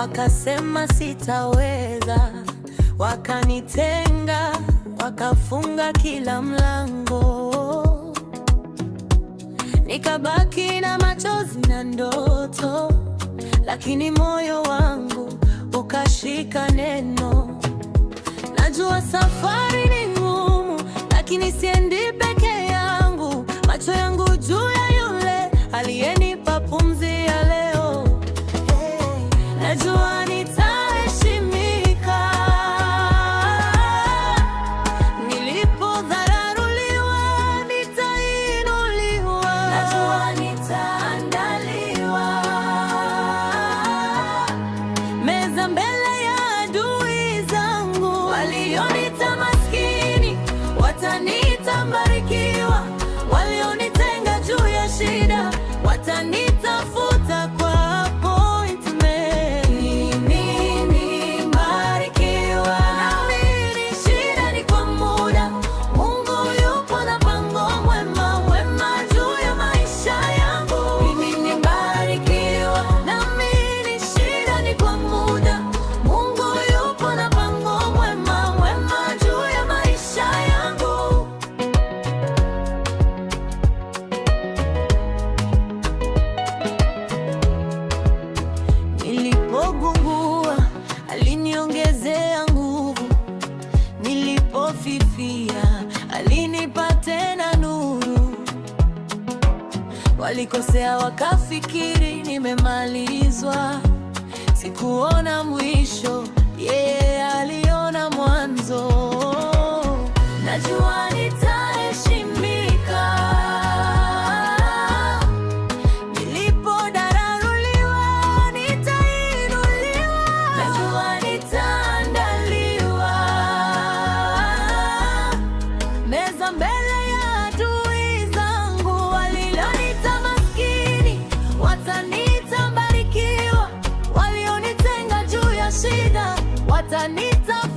wakasema sitaweza, wakanitenga, wakafunga kila mlango. Nikabaki na machozi na ndoto, lakini moyo wangu ukashika neno. Najua safari ni ngumu, lakini siendi peke yangu. Macho yangu juu ya yule aliyenipa pumzi ya leo. Najua nitaheshimika. Nilipodharauliwa nitainuliwa. Najua nitaandaliwa meza mbele ya adui zangu. Walioniita maskini wataniita mbarikiwa, walionitenga juu ya shida watanitafuta kwa appointment. Mimi ni mbarikiwa, naamini shida ni kwa muda. Mungu yupo na mpango mwema, wema juu ya maisha yangu. Mimi ni mbarikiwa, naamini shida ni kwa muda. Mungu yupo na mpango mwema, wema juu ya maisha yangu. Nilipogundua aliniongezea nguvu, nilipofifia alinipa tena nuru. Walikosea wakafikiri nimemalizwa, sikuona mwisho, yeye aliona mwanzo. Najua nitaheshimika. Nilipodharauliwa nitainuliwa. Najua nitaandaliwa meza mbele ya adui zangu. Walioniita maskini wataniita mbarikiwa, walionitenga juu ya shida watanitafuta